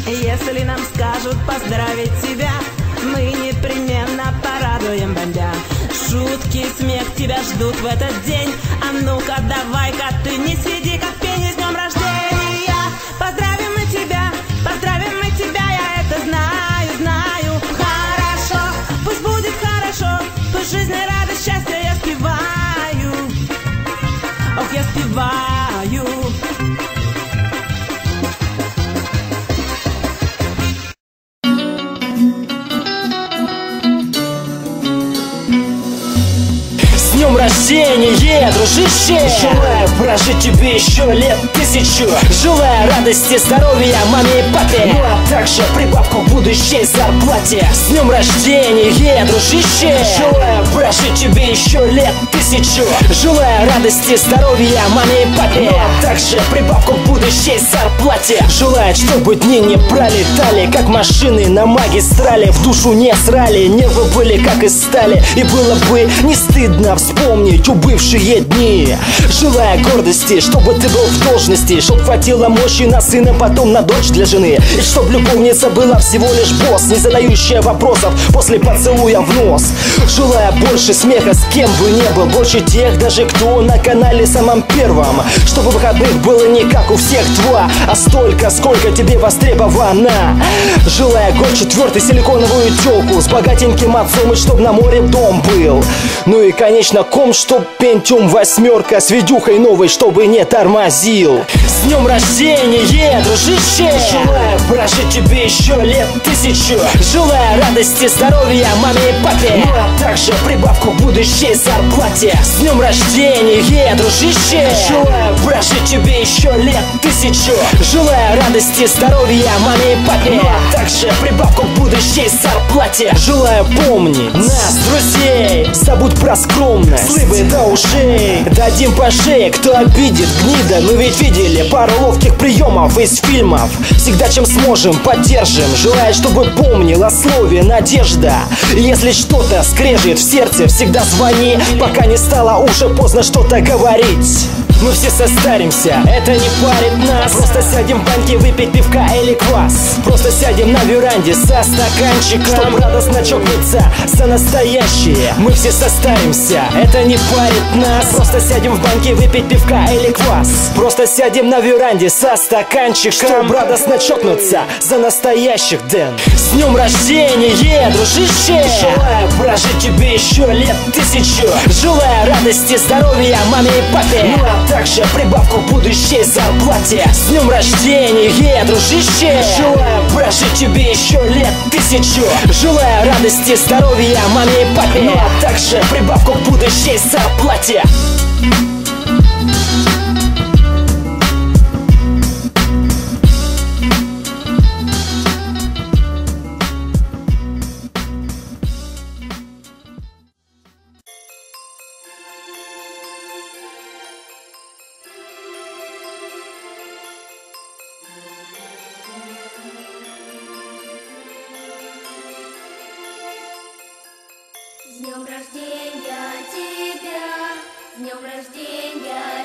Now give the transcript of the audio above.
Если нам скажут поздравить тебя, мы непременно порадуем бомбя. Шутки, смех тебя ждут в этот день. А ну-ка, давай-ка ты не сиди, как пень, с днем рождения. Поздравим мы тебя, я это знаю, знаю. Хорошо, пусть будет хорошо, пусть жизнь и радость, счастье я спеваю. Ох, я спеваю. С днем рождения, дружище! Желаю прожить тебе еще лет 1000. Желаю радости, здоровья маме и папе, ну а также прибавку к будущей зарплате. С днем рождения, дружище! Желаю прожить тебе еще лет 1000. Желаю радости, здоровья маме и папе, ну а также прибавку к будущей зарплате. Желаю, чтобы дни не пролетали, как машины на магистрали. В душу не срали, нервы были как из стали. И было бы не стыдно вспомнить убывшие дни. Желая гордости, чтобы ты был в должности, чтоб хватило мощи на сына, потом на дочь для жены. И чтоб любовница была всего лишь босс, не задающая вопросов после поцелуя в нос. Желая больше смеха, с кем бы не был, больше тех даже, кто на канале самом первом. Чтобы выходных было не как у всех два, а столько, сколько тебе востребовано. Желая год 4 силиконовую тёлку с богатеньким отцом, и чтоб на море дом был. Ну и конечно комп, чтоб Pentium 8 с видюхой новой, чтобы не тормозил. С днем рождения, дружище! Желаю прожить тебе еще лет 1000. Желаю радости, здоровья маме и папе, ну а также прибавку к будущей зарплате. С днем рождения, дружище! Желаю прожить тебе еще лет 1000. Желаю радости, здоровья маме и папе, ну а также прибавку к будущей зарплате. Желаю помнить нас, друзей, забудь про скромность, слыбы до ушей, дадим по шее, кто обидит, гнида. Мы ведь видели пару ловких приемов из фильмов. Всегда чем сможем, поддержим. Желаю, чтобы помнил о слове надежда. Если что-то скрежет в сердце, всегда звони, пока не стало уже поздно что-то говорить. Мы все состаримся, это не парит нас. Просто сядем в баньке выпить пивка или квас. Просто сядем на веранде со стаканчиком, чтоб радостно чокнуться за настоящее. Мы все состаримся, это не парит нас. Просто сядем в баньке выпить пивка или квас. Просто сядем на веранде со стаканчиком, чтоб радостно чокнуться за настоящих, Дэн. С днем рождения, дружище! Желаю прожить тебе еще лет 1000. Желаю радости, здоровья маме и папе, ну а также прибавку к будущей зарплате. С днем рождения, дружище! Желаю прожить тебе еще лет 1000. Желаю радости, здоровья маме и папе, ну а также прибавку к будущей зарплате. С днем рождения тебя, с днем рождения